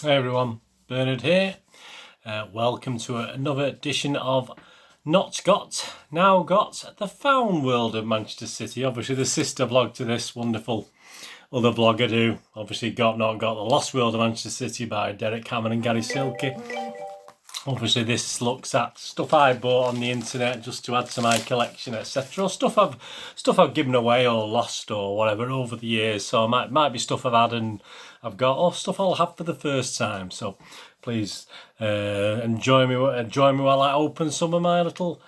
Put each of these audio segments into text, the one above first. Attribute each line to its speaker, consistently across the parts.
Speaker 1: Hey everyone, Bernard here. Welcome to another edition of Not Got, Now Got, the Found World of Manchester City. Obviously the sister vlog to this wonderful other vlog I do. Obviously Got Not Got, the Lost World of Manchester City by Derek Cameron and Gary Silky. Obviously this looks at stuff I bought on the internet just to add to my collection, etc. Stuff I've given away or lost or whatever over the years. So it might be stuff I've had and I've got, or stuff I'll have for the first time. So please enjoy me while I open some of my little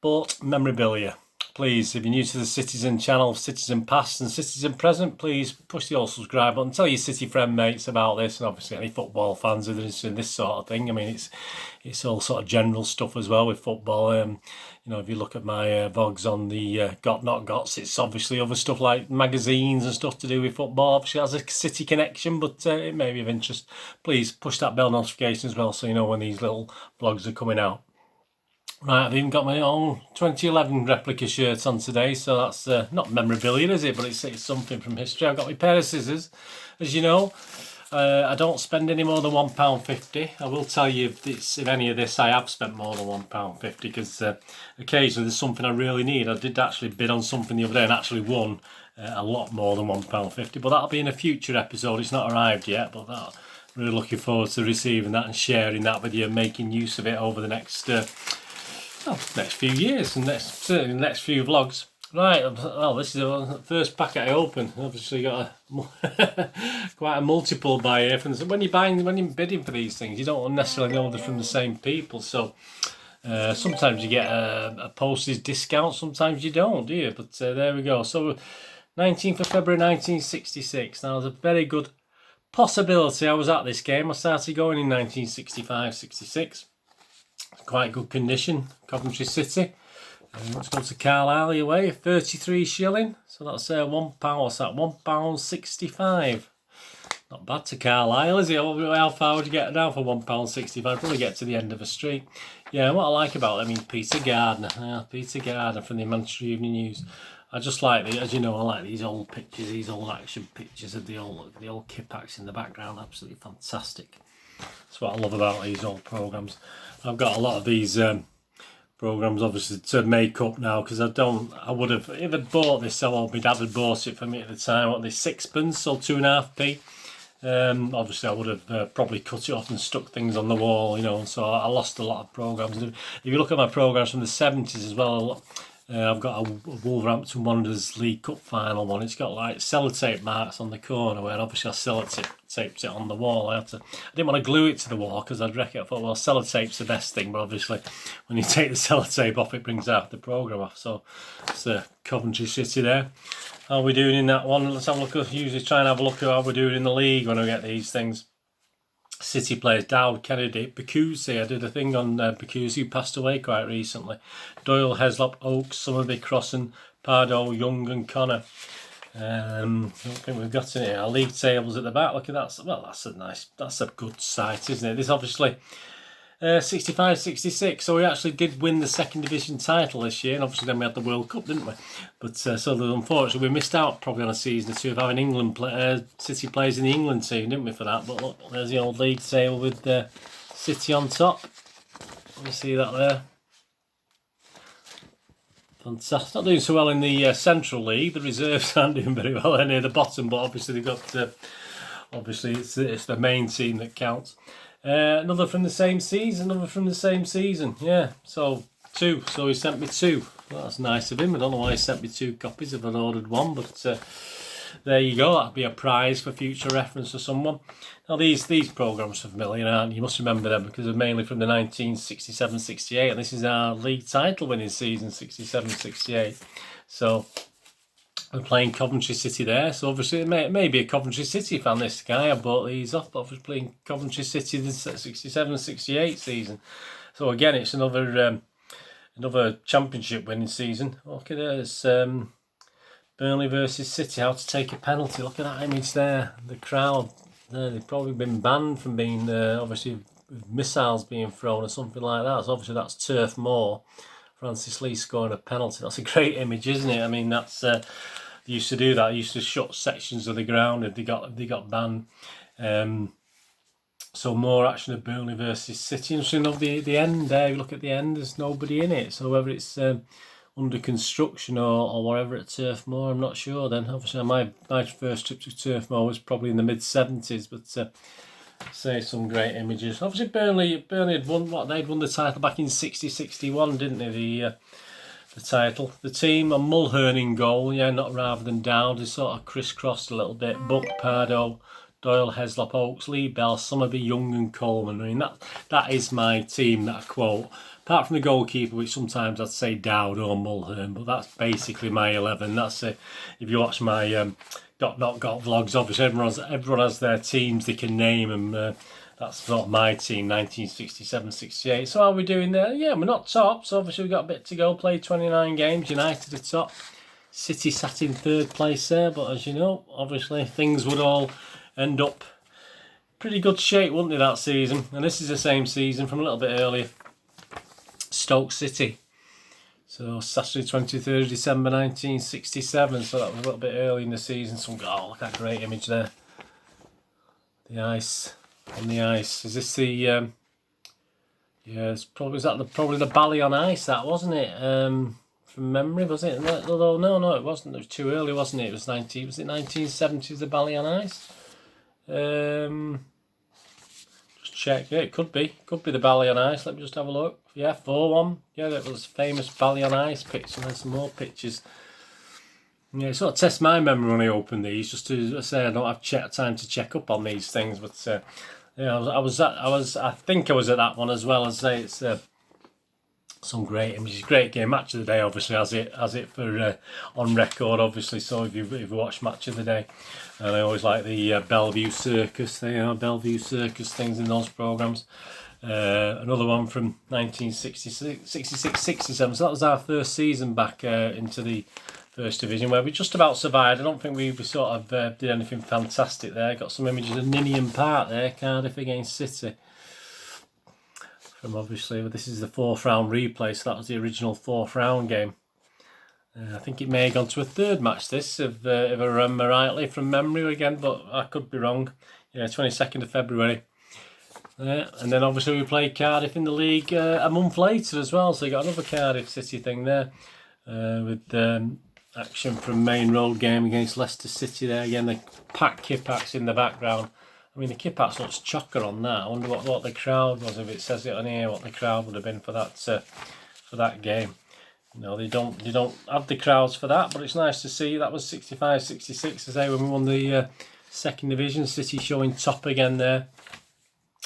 Speaker 1: bought memorabilia. Please, if you're new to the Citizen channel, Citizen Past and Citizen Present, please push the old subscribe button. Tell your City friend mates about this, and obviously any football fans are interested in this sort of thing. I mean, it's all sort of general stuff as well with football. You know, if you look at my vlogs on the Got Not Gots, it's obviously other stuff like magazines and stuff to do with football. Obviously, it has a City connection, but it may be of interest. Please push that bell notification as well, so you know when these little vlogs are coming out. Right, I've even got my own 2011 replica shirt on today, so that's not memorabilia, is it? But it's something from history. I've got my pair of scissors, as you know. I don't spend any more than £1.50. I will tell you if any of this I have spent more than £1.50 because occasionally there's something I really need. I did actually bid on something the other day and actually won a lot more than £1.50, but that'll be in a future episode. It's not arrived yet, but I'm really looking forward to receiving that and sharing that with you and making use of it over the next few years and certainly the next few vlogs. Right, well, this is the first packet I opened. Obviously got quite a multiple buy here. When you're bidding for these things, you don't necessarily know they're from the same people. So sometimes you get a postage discount, sometimes you don't, do you? But there we go. So 19th of February 1966. Now there's a very good possibility I was at this game. I started going in 1965-66. Quite good condition, Coventry City. Let's go to Carlisle away, 33 shilling. So that's £1, what's that, £1.65. Not bad to Carlisle, is it? How far would you get now for £1.65? Probably get to the end of a street. Yeah, what I like about it, I mean, Peter Gardner. Peter Gardner from the Manchester Evening News. I just like as you know, I like these old pictures, these old action pictures of the old Kippax in the background. Absolutely fantastic. That's what I love about these old programmes. I've got a lot of these programmes obviously to make up now because I would have, if I'd bought this, my dad had bought it for me at the time, what, this sixpence or 2.5p. Obviously I would have probably cut it off and stuck things on the wall, you know, so I lost a lot of programmes. If you look at my programmes from the 70s as well, I've got a Wolverhampton Wanderers League Cup final one. It's got like sellotape marks on the corner where obviously I sellotaped it on the wall. I didn't want to glue it to the wall because I'd wreck it. I thought, well, sellotape's the best thing, but obviously when you take the sellotape off, it brings half the programme off. So it's Coventry City there. How are we doing in that one? Let's have a look. I usually try and have a look at how we're doing in the league when I get these things. City players: Dowd, Kennedy, Bakusi. I did a thing on Bakusi, who passed away quite recently. Doyle, Heslop, Oakes, Summerby, Crossan, Pardo, Young and Connor. I don't think we've got any. Our league tables at the back. Look at that. Well, that's a good sight, isn't it? This obviously 65-66. So we actually did win the second division title this year, and obviously then we had the World Cup, didn't we? But so unfortunately we missed out probably on a season or two of having City players in the England team, didn't we, for that? But look, there's the old league table with City on top. Let me see that there. Fantastic. Not doing so well in the Central League. The reserves aren't doing very well. They're near the bottom, but obviously they've got. Obviously, it's the main team that counts. Another from the same season. Yeah, so 2. So he sent me 2. Well, that's nice of him. I don't know why he sent me 2 copies if I'd ordered one, but there you go. That'd be a prize for future reference to someone. Now these programmes are familiar, aren't you? You must remember them because they're mainly from the 1967-68, and this is our league title winning season, 67-68. So we're playing Coventry City there, so obviously it may be a Coventry City fan, this guy. I bought these off, but I was playing Coventry City the 67-68 season. So again, it's another championship winning season. Look at it, it's Burnley versus City, how to take a penalty. Look at that image there, the crowd. They've probably been banned from being, obviously, with missiles being thrown or something like that. So obviously that's Turf Moor. Francis Lee scoring a penalty. That's a great image, isn't it? I mean, that's they used to do that. They used to shut sections of the ground if they got banned. So more action of Burnley versus City. Interesting of the end there. If you look at the end, there's nobody in it. So whether it's under construction or whatever at Turf Moor, I'm not sure. Then obviously my first trip to Turf Moor was probably in the mid-70s, but say some great images. Obviously Burnley had won they'd won the title back in 60-61, didn't they? The title. The team on Mulhern in goal, yeah, not Rather than Down. They sort of crisscrossed a little bit. Buck, Pardo, Doyle, Heslop, Oakes, Lee, Bell, Summerby, Young and Coleman. I mean, that is my team that I quote. Apart from the goalkeeper, which sometimes I'd say Dowd or Mulhern, but that's basically my 11. That's it. If you watch my Got vlogs, obviously everyone has their teams they can name, and that's not my team, 1967-68. So how are we doing there? Yeah, we're not top, so obviously we've got a bit to go. Played 29 games, United are top. City sat in third place there, but as you know, obviously things would all end up pretty good shape, wouldn't they, that season? And this is the same season from a little bit earlier. Stoke City. So Saturday 23rd of December 1967, so that was a little bit early in the season. Look at that great image there. The ice, on the ice. Is this the, yeah, it's probably, probably the Bally on Ice, that, wasn't it? From memory, was it? Although, no, it wasn't. It was too early, wasn't it? It was 1970s, the Bally on Ice? Just check. Yeah, it could be the Bally on Ice. Let me just have a look. Yeah, 4-1. Yeah, that was famous Bally on Ice picture. There's some more pictures. Yeah, it sort of tests my memory when I open these, just to say I don't have time to check up on these things. But yeah, I think I was at that one as well. As I say, it's some great images, great game. Match of the day, obviously, has it for on record, obviously. So if you've watched Match of the Day, and I always like the Bellevue Circus. They are Bellevue Circus things in those programs. Another one from 1966, 67. So that was our first season back into the First Division, where we just about survived. I don't think we sort of did anything fantastic there. Got some images of Ninian Park there, Cardiff against City. From obviously, this is the 4th round replay, so that was the original 4th round game. I think it may have gone to a third match, this, if I remember rightly from memory again, but I could be wrong. Yeah, 22nd of February. And then obviously we played Cardiff in the league a month later as well, so you got another Cardiff City thing there with action from Main Road game against Leicester City there. Again, the packed Kippax in the background. I mean, the Kippax looks chocker on that. I wonder what the crowd was, if it says it on here, what the crowd would have been for that game. No, they don't have the crowds for that, but it's nice to see. That was 65-66, as I say, when we won the second division. City showing top again there.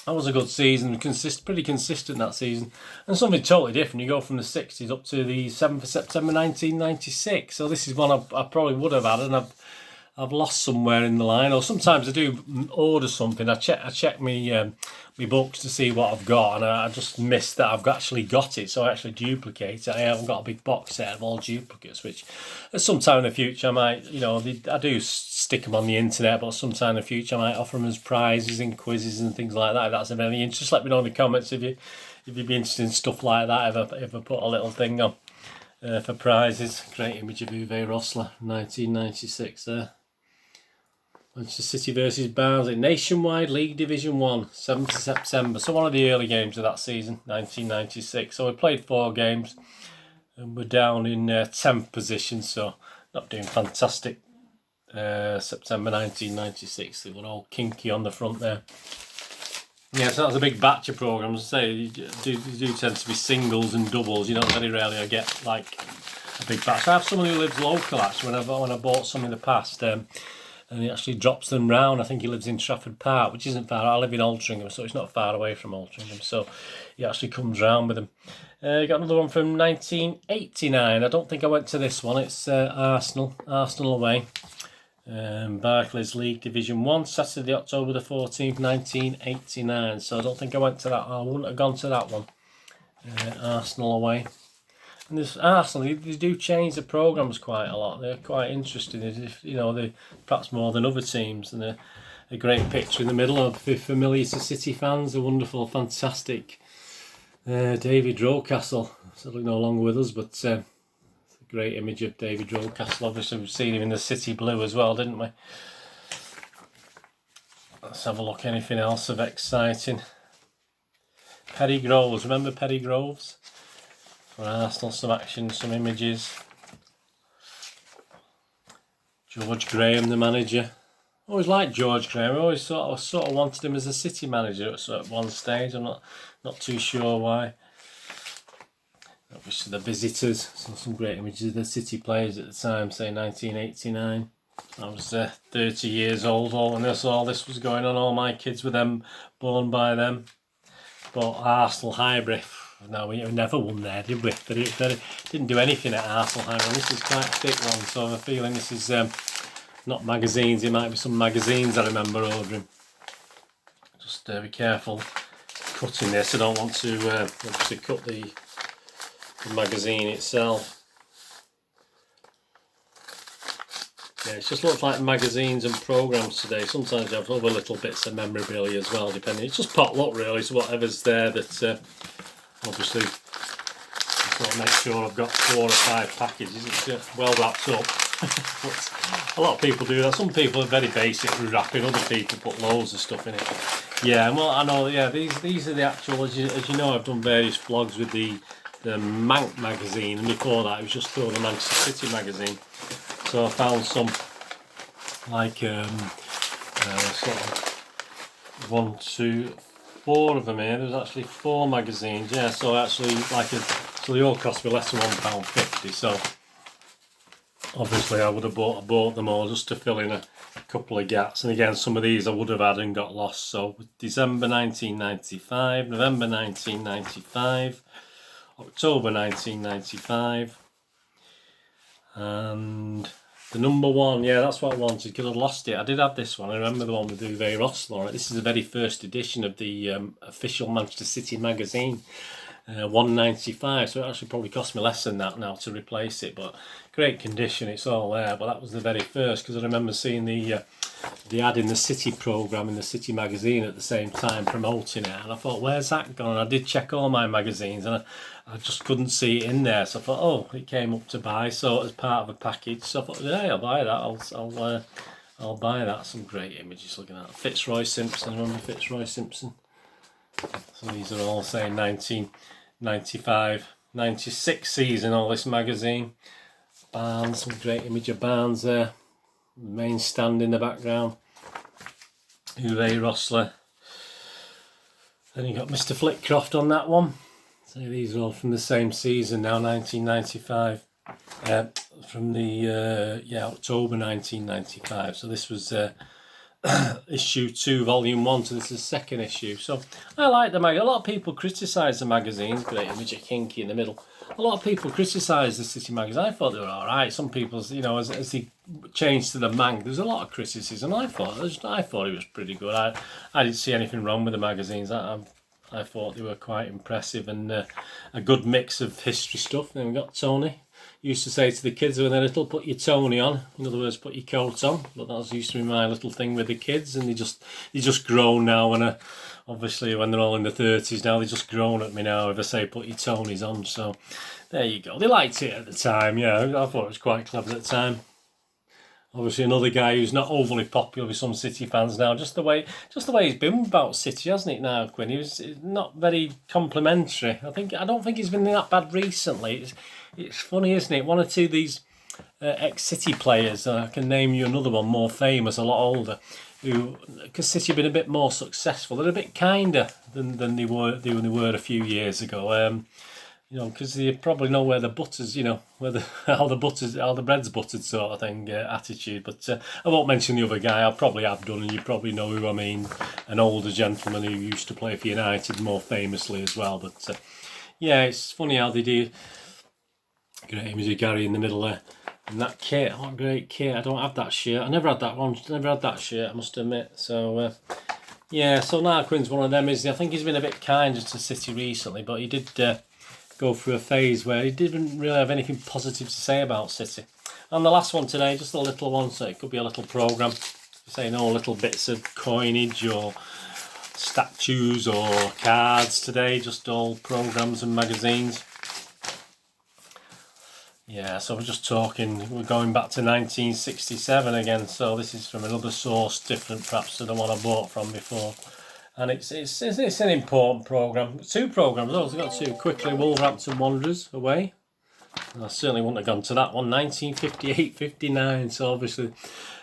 Speaker 1: That was a good season, pretty consistent that season. And something totally different. You go from the 60s up to the 7th of September 1996. So this is one I probably would have had, and I've lost somewhere in the line. Or sometimes I do order something. I check my books to see what I've got, and I just missed that I've actually got it. So I actually duplicate it. I haven't got a big box set of all duplicates, which at some time in the future I might, I do stick them on the internet, but sometime in the future I might offer them as prizes and quizzes and things like that. If that's of any interest, let me know in the comments if you'd be interested in stuff like that. If I put a little thing on for prizes. Great image of Uwe Rosler, 1996 there. Manchester City versus Barnsley, Nationwide League Division 1, 7th September. So one of the early games of that season, 1996. So we played 4 games and we're down in 10th position, so not doing fantastic. September 1996, they were all kinky on the front there. Yeah, so that was a big batch of programmes. I say, you do tend to be singles and doubles. You don't very rarely get like a big batch. I have someone who lives local actually. When I bought some in the past, and he actually drops them round. I think he lives in Trafford Park, which isn't far. I live in Altrincham, so it's not far away from Altrincham. So he actually comes round with them. Got another one from 1989. I don't think I went to this one. It's Arsenal away. Barclays League Division 1, Saturday, October the 14th, 1989. So I don't think I went to that. I wouldn't have gone to that one. Arsenal away. And this Arsenal, they do change the programmes quite a lot. They're quite interesting. They perhaps more than other teams. And a great picture in the middle of, if familiar to City fans, a wonderful, fantastic David Rocastle. Sadly no longer with us, but it's a great image of David Rocastle. Obviously we've seen him in the City blue as well, didn't we? That's Let's have a look. Anything else of exciting? Perry Groves. Remember Perry Groves? For Arsenal, some action, some images. George Graham, the manager. Always liked George Graham. I always sort of wanted him as a City manager at one stage. I'm not too sure why. Obviously the visitors. So some great images of the City players at the time, say 1989. I was 30 years old when all this was going on. All my kids were them, born by them. But Arsenal Highbury, no, we never won there, did we? They didn't do anything at Arsenal Highbury. This is quite a thick one, so I have a feeling this is not magazines. It might be some magazines I remember ordering. Just be careful cutting this. I don't want to obviously cut the magazine itself. Yeah, it just looks like magazines and programmes today. Sometimes you have other little bits of memorabilia as well, depending. It's just potluck really, so whatever's there that obviously sort of make sure I've got 4 or 5 packages. It's well wrapped up. A lot of people do that. Some people are very basic with wrapping, other people put loads of stuff in it. Yeah, well, I know, yeah, these are the actual, as you know, I've done various vlogs with the Mank magazine, and before that it was just called the Manchester City magazine. So I found some like sort of 1, 2, 4 of them here. There's actually 4 magazines, yeah. So actually so they all cost me less than £1.50. So obviously I would have bought them all just to fill in a couple of gaps. And again, some of these I would have had and got lost. So December 1995, November 1995, October 1995, and the number 1, yeah, that's what I wanted because I'd lost it. I did have this one. I remember the one with Uwe Rosler. This is the very first edition of the official Manchester City magazine, £1.95. So it actually probably cost me less than that now to replace it. But great condition, it's all there. But that was the very first because I remember seeing the ad in the City programme in the City magazine at the same time promoting it. And I thought, where's that gone? And I did check all my magazines and I just couldn't see it in there. So I thought, oh, it came up to buy, so as part of a package. So I thought, yeah, I'll buy that. I'll buy that. Some great images looking at Fitzroy Simpson. Remember Fitzroy Simpson? So these are all saying 1995, 96 season. All this magazine. Barnes, some great image of Barnes there. The main stand in the background. Uwe Rosler. Then you got Mr. Flitcroft on that one. So these are all from the same season now, 1995. From the October 1995. So this was issue 2, volume 1. So this is the second issue. So I like the magazine. A lot of people criticise the magazines. Great image of Kinky in the middle. A lot of people criticise the City magazine. I thought they were all right. Some people, you know, as they changed to the Mank, there's a lot of criticism. I thought it was pretty good. I didn't see anything wrong with the magazines. I thought they were quite impressive and a good mix of history stuff. Then we got Tony. Used to say to the kids when they're little, put your Tony on. In other words, put your coat on. But that was used to be my little thing with the kids, and they just grown now. And obviously when they're all in the 30s now, they're just grown at me now if I say put your Tonys on. So there you go. They liked it at the time. Yeah, I thought it was quite clever at the time. Obviously another guy who's not overly popular with some City fans now. Just the way he's been about City, hasn't it now, Quinn? He was not very complimentary. I don't think he's been that bad recently. It's funny, isn't it? One or two of these ex-City players, I can name you another one more famous, a lot older, who, because City have been a bit more successful, they're a bit kinder than they were a few years ago. You know, because you probably know where the butter's, you know, how the bread's buttered sort of thing, attitude. But I won't mention the other guy. I probably have done, and you probably know who I mean. An older gentleman who used to play for United more famously as well. But yeah, it's funny how they do. Great image of Gary in the middle there. And that kit, what a great kit. I don't have that shirt. I never had that one. Never had that shirt, I must admit. So yeah, so now Quinn's one of them. I think he's been a bit kinder to City recently, but he did go through a phase where he didn't really have anything positive to say about City. And the last one today, just a little one, so it could be a little programme. Saying all little bits of coinage or statues or cards today, just all programmes and magazines. Yeah, so we're just talking, we're going back to 1967 again, so this is from another source, different perhaps to the one I bought from before. And it's an important programme. 2 programmes, I've got 2. Quickly, Wolverhampton Wanderers away. I certainly wouldn't have gone to that one. 1958-59, so obviously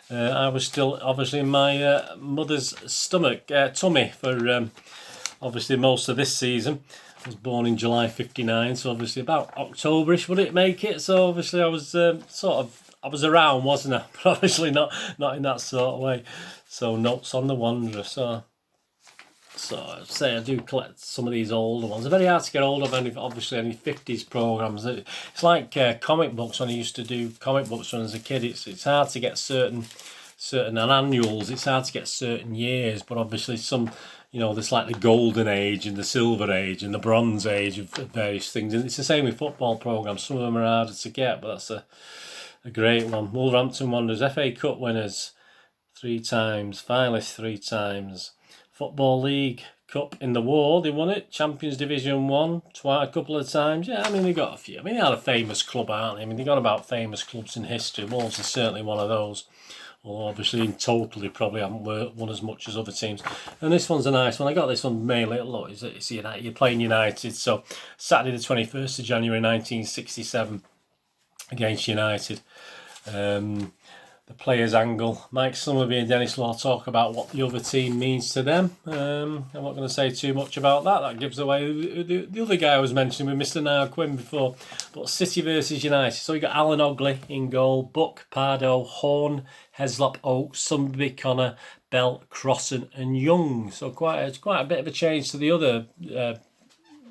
Speaker 1: I was still obviously in my mother's tummy for obviously most of this season. I was born in July 59, so obviously about Octoberish would it make it. So obviously I was I was around, wasn't I? But obviously not in that sort of way. So notes on the Wanderer. So I'd say I do collect some of these older ones. They're very hard to get hold of, obviously any 50s programmes. It's like comic books. When I used to do comic books when I was a kid, it's hard to get certain annuals. It's hard to get certain years, but obviously some, you know, there's like the golden age and the silver age and the bronze age of various things. And it's the same with football programmes. Some of them are harder to get, but that's a great one. Wolverhampton Wanderers, FA Cup winners 3 times, finalists 3 times. Football League Cup in the war, they won it. Champions Division 1 a couple of times. Yeah, I mean, they got a few. I mean, they had a famous club, aren't they? I mean, they got about famous clubs in history. Wolves is certainly one of those. Well, obviously, in total, they probably haven't won as much as other teams. And this one's a nice one. I got this one mainly. Look, it's United. You're playing United. So, Saturday the 21st of January 1967 against United. The players' angle. Mike Summerby and Dennis Law talk about what the other team means to them. I'm not going to say too much about that. That gives away the other guy I was mentioning with Mr. Niall Quinn before. But City versus United. So you got Alan Ogley in goal, Buck, Pardo, Horn, Heslop, Oakes, Summerby, Connor, Bell, Crossan and Young. So quite a bit of a change to the other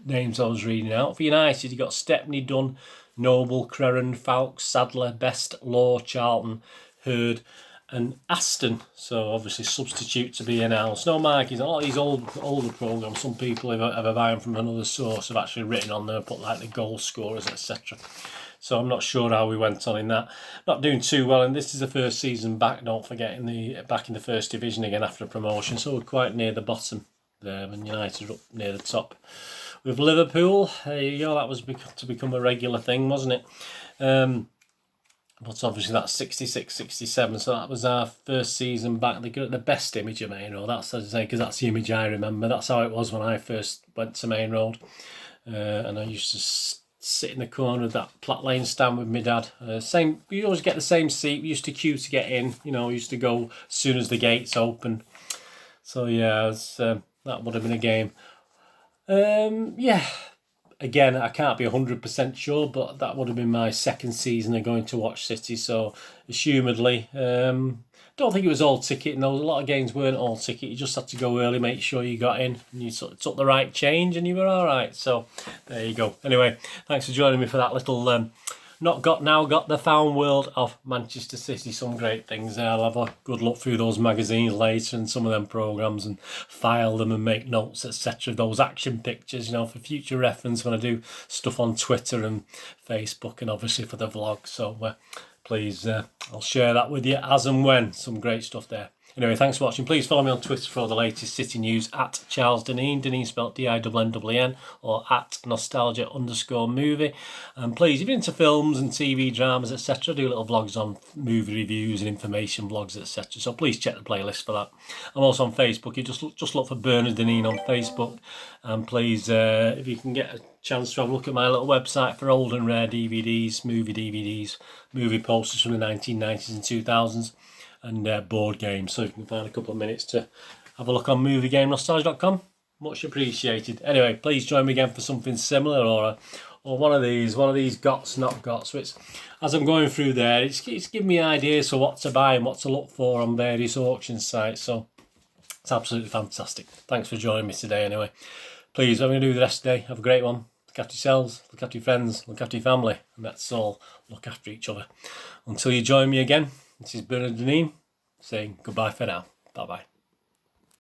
Speaker 1: names I was reading out. For United, you got Stepney, Dunn, Noble, Creran, Falks, Sadler, Best, Law, Charlton, Hurd and Aston. So obviously substitute to be announced. No markings. A lot of these older programmes, some people have a buying from another source have actually written on there, put like the goal scorers, etc. So I'm not sure how we went on in that. Not doing too well, and this is the first season back, don't forget, back in the first division again after promotion. So we're quite near the bottom there, and United up near the top. With Liverpool, there you go, that was to become a regular thing, wasn't it? But obviously that's 66, 67, so that was our first season back. The best image of Main Road, that's as I say, because that's the image I remember. That's how it was when I first went to Main Road. And I used to sit in the corner of that Platt Lane stand with my dad. We always get the same seat. We used to queue to get in. You know, we used to go as soon as the gates open. So yeah, that would have been a game. Yeah. Again, I can't be 100% sure, but that would have been my second season of going to watch City. So, assumedly, don't think it was all ticket. No, a lot of games weren't all ticket. You just had to go early, make sure you got in, and you sort of took the right change, and you were all right. So, there you go. Anyway, thanks for joining me for that little Not Got Now Got the Found World of Manchester City. Some great things there. I'll have a good look through those magazines later and some of them programmes and file them and make notes, etc. Those action pictures, you know, for future reference when I do stuff on Twitter and Facebook and obviously for the vlog. So please, I'll share that with you as and when. Some great stuff there. Anyway, thanks for watching. Please follow me on Twitter for all the latest City news at Charles Deneen, Deneen spelled D-I-N-N-N, or at nostalgia_movie. And please, if you're into films and TV dramas, etc., do little vlogs on movie reviews and information vlogs, etc. So please check the playlist for that. I'm also on Facebook. You just look for Bernard Deneen on Facebook. And please, if you can get a chance to have a look at my little website for old and rare DVDs, movie posters from the 1990s and 2000s. And board games, so you can find a couple of minutes to have a look on moviegamenostalgia.com. Much appreciated. Anyway, please join me again for something similar or one of these gots, not gots. So it's, as I'm going through there, it's giving me ideas for what to buy and what to look for on various auction sites. So it's absolutely fantastic. Thanks for joining me today. Anyway, please, I'm going to do the rest of the day. Have a great one. Look after yourselves, look after your friends, look after your family, and that's all. Look after each other. Until you join me again. This is Bernard Deneen saying goodbye for now. Bye-bye.